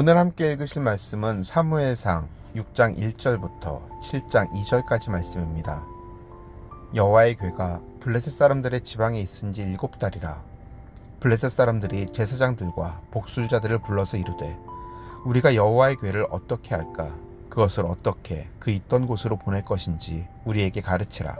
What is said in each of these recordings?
오늘 함께 읽으실 말씀은 사무엘상 6장 1절부터 7장 2절까지 말씀입니다. 여호와의 궤가 블레셋 사람들의 지방에 있은 지 7달이라. 블레셋 사람들이 제사장들과 복술자들을 불러서 이르되, 우리가 여호와의 궤를 어떻게 할까? 그것을 어떻게 그 있던 곳으로 보낼 것인지 우리에게 가르치라.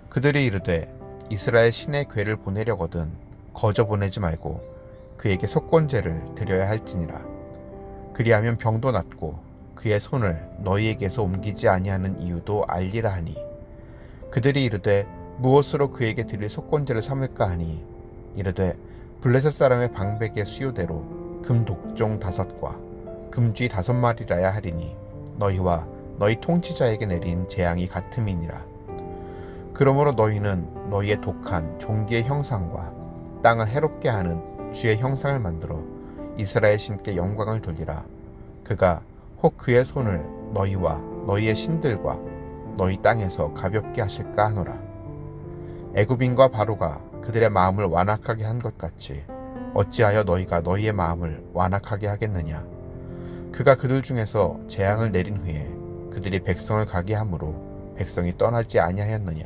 그들이 이르되, 이스라엘 신의 궤를 보내려거든 거저 보내지 말고 그에게 속건제를 드려야 할지니라. 그리하면 병도 낫고 그의 손을 너희에게서 옮기지 아니하는 이유도 알리라 하니, 그들이 이르되 무엇으로 그에게 드릴 속건제를 삼을까 하니, 이르되 블레셋 사람의 방백의 수요대로 금 독종 5과 금쥐 5마리라야 하리니 너희와 너희 통치자에게 내린 재앙이 같음이니라. 그러므로 너희는 너희의 독한 종기의 형상과 땅을 해롭게 하는 주의 형상을 만들어 이스라엘 신께 영광을 돌리라. 그가 혹 그의 손을 너희와 너희의 신들과 너희 땅에서 가볍게 하실까 하노라. 애굽인과 바로가 그들의 마음을 완악하게 한 것 같이 어찌하여 너희가 너희의 마음을 완악하게 하겠느냐. 그가 그들 중에서 재앙을 내린 후에 그들이 백성을 가게 함으로 백성이 떠나지 아니하였느냐.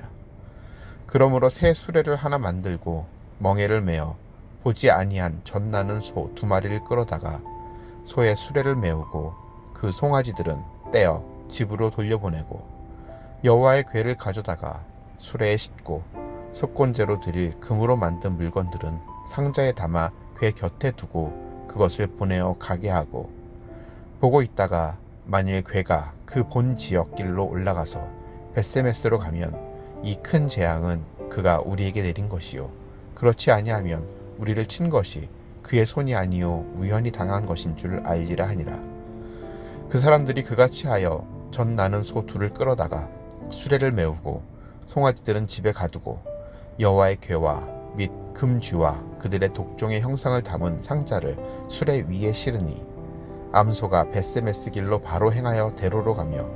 그러므로 새 수레를 하나 만들고 멍에를 메어 보지 아니한 젖나는 소 2마리를 끌어다가 소의 수레를 메우고 그 송아지들은 떼어 집으로 돌려보내고 여호와의 궤를 가져다가 수레에 싣고 속건제로 드릴 금으로 만든 물건들은 상자에 담아 궤 곁에 두고 그것을 보내어 가게 하고, 보고 있다가 만일 궤가 그 본 지역 길로 올라가서 벳세메스로 가면 이 큰 재앙은 그가 우리에게 내린 것이요, 그렇지 아니하면 우리를 친 것이 그의 손이 아니요 우연히 당한 것인 줄 알리라 하니라. 그 사람들이 그같이 하여 젖 나는 소 2를 끌어다가 수레를 메우고 송아지들은 집에 가두고 여호와의 궤와 및 금쥐와 그들의 독종의 형상을 담은 상자를 수레 위에 실으니, 암소가 벳세메스 길로 바로 행하여 대로로 가며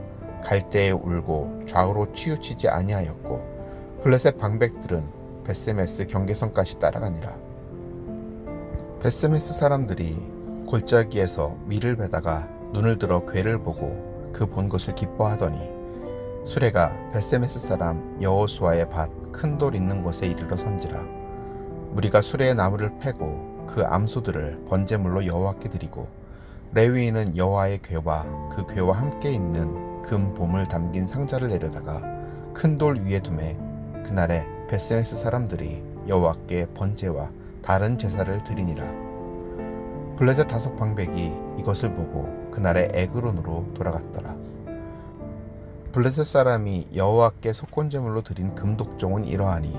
갈대에 울고 좌우로 치우치지 아니하였고, 블레셋 방백들은 벳세메스 경계선까지 따라가니라. 벳세메스 사람들이 골짜기에서 밀을 베다가 눈을 들어 궤를 보고 그 본 것을 기뻐하더니, 수레가 벳세메스 사람 여호수아의 밭 큰 돌 있는 곳에 이르러 선지라. 무리가 수레의 나무를 패고 그 암소들을 번제물로 여호와께 드리고, 레위인은 여호와의 궤와 그 궤와 함께 있는 금 봄을 담긴 상자를 내려다가 큰 돌 위에 두매, 그날에 벳세메스 사람들이 여호와께 번제와 다른 제사를 드리니라. 블레셋 5방백이 이것을 보고 그날에 에그론으로 돌아갔더라. 블레셋 사람이 여호와께 속건제물로 드린 금독종은 이러하니,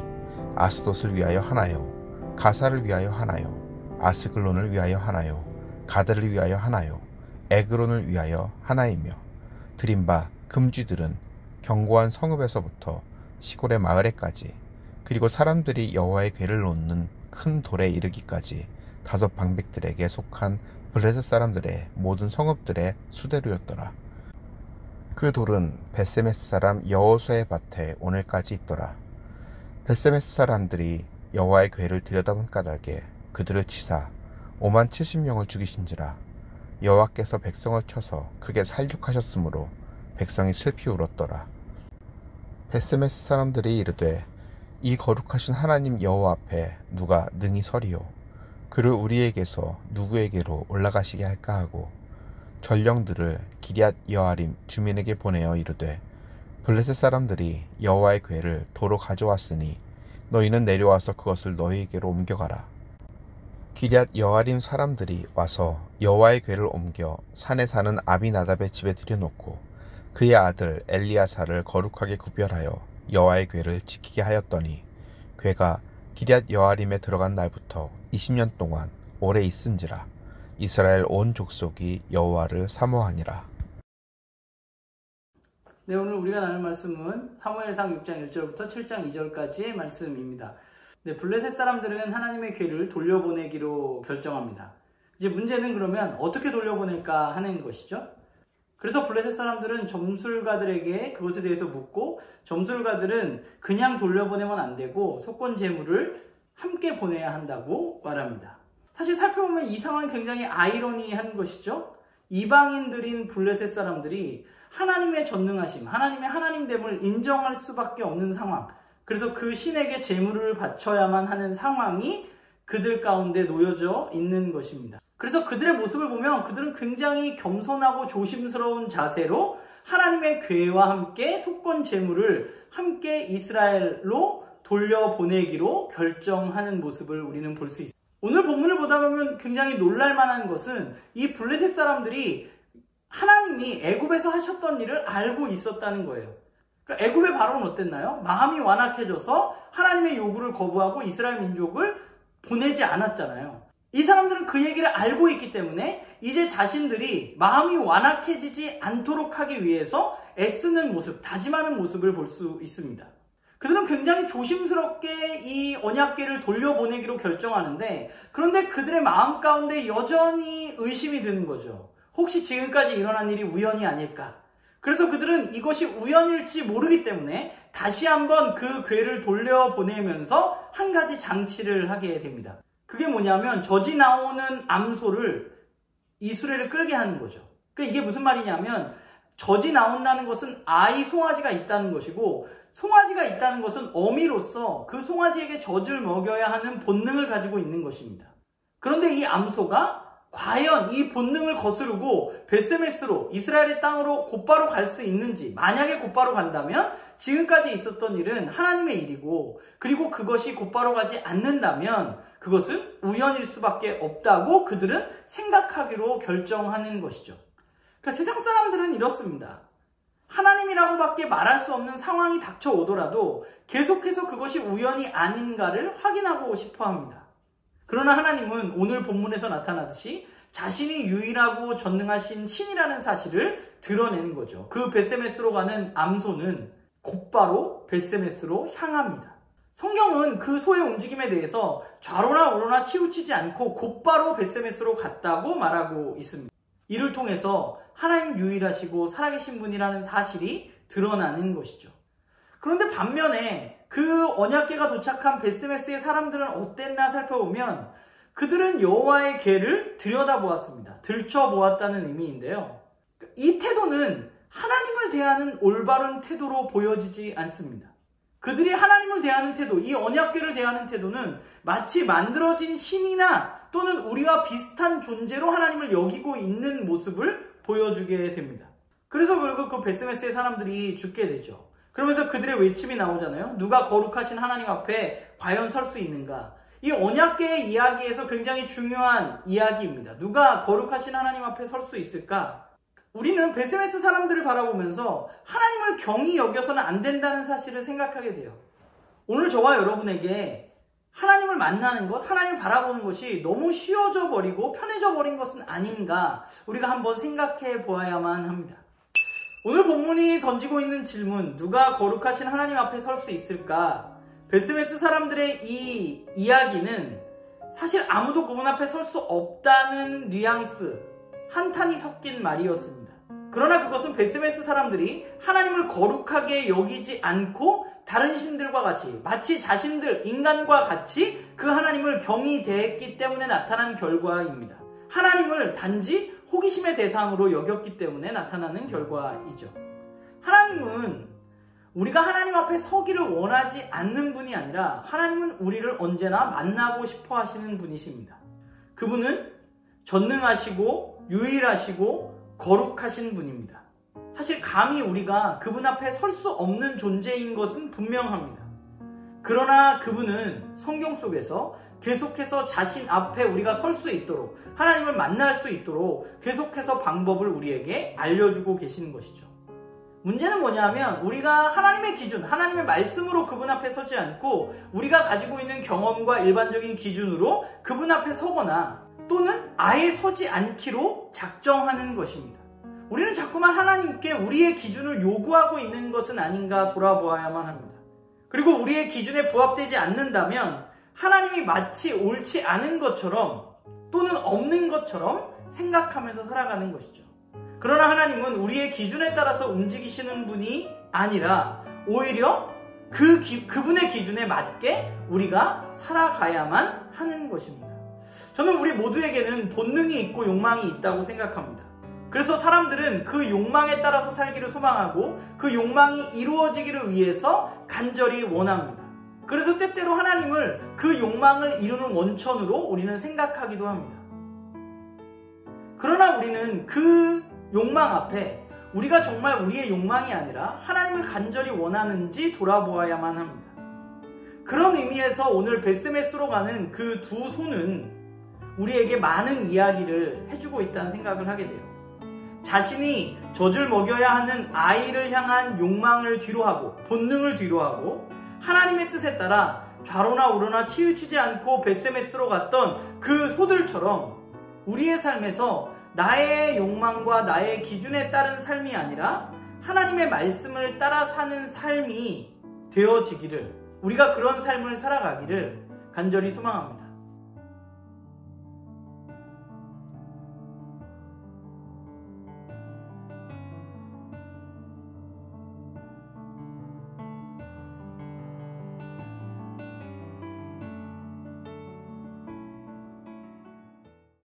아스돗을 위하여 하나요, 가사를 위하여 하나요, 아스글론을 위하여 하나요, 가드를 위하여 하나요, 에그론을 위하여 하나이며, 드린 바 금쥐들은 견고한 성읍에서부터 시골의 마을에까지, 그리고 사람들이 여호와의 궤를 놓는 큰 돌에 이르기까지 5방백들에게 속한 블레셋 사람들의 모든 성읍들의 수대로였더라. 그 돌은 벳세메스 사람 여호수아의 밭에 오늘까지 있더라. 벳세메스 사람들이 여호와의 궤를 들여다본 까닭에 그들을 치사 570명을 죽이신지라. 여호와께서 백성을 쳐서 크게 살육하셨으므로 백성이 슬피 울었더라. 벳세메스 사람들이 이르되, 이 거룩하신 하나님 여호와 앞에 누가 능히 서리요? 그를 우리에게서 누구에게로 올라가시게 할까 하고, 전령들을 기럇 여아림 주민에게 보내어 이르되, 블레셋 사람들이 여호와의 궤를 도로 가져왔으니 너희는 내려와서 그것을 너희에게로 옮겨가라. 기럇 여아림 사람들이 와서 여호와의 궤를 옮겨 산에 사는 아비나답의 집에 들여놓고 그의 아들 엘리야사를 거룩하게 구별하여 여호와의 궤를 지키게 하였더니, 궤가 기럇 여아림에 들어간 날부터 20년 동안 오래 있은지라. 이스라엘 온 족속이 여호와를 사모하니라. 네, 오늘 우리가 나눌 말씀은 사무엘상 6장 1절부터 7장 2절까지의 말씀입니다. 네, 블레셋 사람들은 하나님의 궤를 돌려보내기로 결정합니다. 이제 문제는 그러면 어떻게 돌려보낼까 하는 것이죠. 그래서 블레셋 사람들은 점술가들에게 그것에 대해서 묻고, 점술가들은 그냥 돌려보내면 안 되고 속건 제물을 함께 보내야 한다고 말합니다. 사실 살펴보면 이 상황이 굉장히 아이러니한 것이죠. 이방인들인 블레셋 사람들이 하나님의 전능하심, 하나님의 하나님됨을 인정할 수밖에 없는 상황, 그래서 그 신에게 제물을 바쳐야만 하는 상황이 그들 가운데 놓여져 있는 것입니다. 그래서 그들의 모습을 보면 그들은 굉장히 겸손하고 조심스러운 자세로 하나님의 궤와 함께 속건 제물을 함께 이스라엘로 돌려보내기로 결정하는 모습을 우리는 볼 수 있습니다. 오늘 본문을 보다 보면 굉장히 놀랄만한 것은 이 블레셋 사람들이 하나님이 애굽에서 하셨던 일을 알고 있었다는 거예요. 그러니까 애굽의 바로는 어땠나요? 마음이 완악해져서 하나님의 요구를 거부하고 이스라엘 민족을 보내지 않았잖아요. 이 사람들은 그 얘기를 알고 있기 때문에 이제 자신들이 마음이 완악해지지 않도록 하기 위해서 애쓰는 모습, 다짐하는 모습을 볼 수 있습니다. 그들은 굉장히 조심스럽게 이 언약궤를 돌려보내기로 결정하는데, 그런데 그들의 마음 가운데 여전히 의심이 드는 거죠. 혹시 지금까지 일어난 일이 우연이 아닐까? 그래서 그들은 이것이 우연일지 모르기 때문에 다시 한번 그 궤를 돌려보내면서 한 가지 장치를 하게 됩니다. 그게 뭐냐면 젖이 나오는 암소를 이 수레를 끌게 하는 거죠. 그러니까 이게 무슨 말이냐면 젖이 나온다는 것은 아이 송아지가 있다는 것이고, 송아지가 있다는 것은 어미로서 그 송아지에게 젖을 먹여야 하는 본능을 가지고 있는 것입니다. 그런데 이 암소가 과연 이 본능을 거스르고 벳세메스로 이스라엘의 땅으로 곧바로 갈 수 있는지, 만약에 곧바로 간다면 지금까지 있었던 일은 하나님의 일이고, 그리고 그것이 곧바로 가지 않는다면 그것은 우연일 수밖에 없다고 그들은 생각하기로 결정하는 것이죠. 그러니까 세상 사람들은 이렇습니다. 하나님이라고밖에 말할 수 없는 상황이 닥쳐오더라도 계속해서 그것이 우연이 아닌가를 확인하고 싶어 합니다. 그러나 하나님은 오늘 본문에서 나타나듯이 자신이 유일하고 전능하신 신이라는 사실을 드러내는 거죠. 그 벳세메스로 가는 암소는 곧바로 벳세메스로 향합니다. 성경은 그 소의 움직임에 대해서 좌로나 우로나 치우치지 않고 곧바로 벳세메스로 갔다고 말하고 있습니다. 이를 통해서 하나님 유일하시고 살아계신 분이라는 사실이 드러나는 것이죠. 그런데 반면에 그 언약궤가 도착한 벳세메스의 사람들은 어땠나 살펴보면 그들은 여호와의 궤를 들여다보았습니다. 들춰보았다는 의미인데요. 이 태도는 하나님을 대하는 올바른 태도로 보여지지 않습니다. 그들이 하나님을 대하는 태도, 이 언약궤를 대하는 태도는 마치 만들어진 신이나 또는 우리와 비슷한 존재로 하나님을 여기고 있는 모습을 보여주게 됩니다. 그래서 결국 그 벳세메스의 사람들이 죽게 되죠. 그러면서 그들의 외침이 나오잖아요. 누가 거룩하신 하나님 앞에 과연 설 수 있는가? 이 언약궤의 이야기에서 굉장히 중요한 이야기입니다. 누가 거룩하신 하나님 앞에 설 수 있을까? 우리는 벳세메스 사람들을 바라보면서 하나님을 경히 여겨서는 안 된다는 사실을 생각하게 돼요. 오늘 저와 여러분에게 하나님을 만나는 것, 하나님을 바라보는 것이 너무 쉬워져 버리고 편해져 버린 것은 아닌가 우리가 한번 생각해 보아야만 합니다. 오늘 본문이 던지고 있는 질문, 누가 거룩하신 하나님 앞에 설 수 있을까? 벳세메스 사람들의 이 이야기는 사실 아무도 그분 앞에 설 수 없다는 뉘앙스, 한탄이 섞인 말이었습니다. 그러나 그것은 벳세메스 사람들이 하나님을 거룩하게 여기지 않고 다른 신들과 같이, 마치 자신들 인간과 같이 그 하나님을 경히 대했기 때문에 나타난 결과입니다. 하나님을 단지 호기심의 대상으로 여겼기 때문에 나타나는 결과이죠. 하나님은 우리가 하나님 앞에 서기를 원하지 않는 분이 아니라 하나님은 우리를 언제나 만나고 싶어 하시는 분이십니다. 그분은 전능하시고 유일하시고 거룩하신 분입니다. 사실 감히 우리가 그분 앞에 설 수 없는 존재인 것은 분명합니다. 그러나 그분은 성경 속에서 계속해서 자신 앞에 우리가 설 수 있도록, 하나님을 만날 수 있도록 계속해서 방법을 우리에게 알려주고 계시는 것이죠. 문제는 뭐냐면 우리가 하나님의 기준, 하나님의 말씀으로 그분 앞에 서지 않고 우리가 가지고 있는 경험과 일반적인 기준으로 그분 앞에 서거나 또는 아예 서지 않기로 작정하는 것입니다. 우리는 자꾸만 하나님께 우리의 기준을 요구하고 있는 것은 아닌가 돌아보아야만 합니다. 그리고 우리의 기준에 부합되지 않는다면 하나님이 마치 옳지 않은 것처럼 또는 없는 것처럼 생각하면서 살아가는 것이죠. 그러나 하나님은 우리의 기준에 따라서 움직이시는 분이 아니라 오히려 그분의 기준에 맞게 우리가 살아가야만 하는 것입니다. 저는 우리 모두에게는 본능이 있고 욕망이 있다고 생각합니다. 그래서 사람들은 그 욕망에 따라서 살기를 소망하고 그 욕망이 이루어지기를 위해서 간절히 원합니다. 그래서 때때로 하나님을 그 욕망을 이루는 원천으로 우리는 생각하기도 합니다. 그러나 우리는 그 욕망 앞에 우리가 정말 우리의 욕망이 아니라 하나님을 간절히 원하는지 돌아보아야만 합니다. 그런 의미에서 오늘 베스메스로 가는 그 두 소는 우리에게 많은 이야기를 해주고 있다는 생각을 하게 돼요. 자신이 젖을 먹여야 하는 아이를 향한 욕망을 뒤로하고 본능을 뒤로하고 하나님의 뜻에 따라 좌로나 우로나 치우치지 않고 베스메스로 갔던 그 소들처럼 우리의 삶에서 나의 욕망과 나의 기준에 따른 삶이 아니라 하나님의 말씀을 따라 사는 삶이 되어지기를, 우리가 그런 삶을 살아가기를 간절히 소망합니다.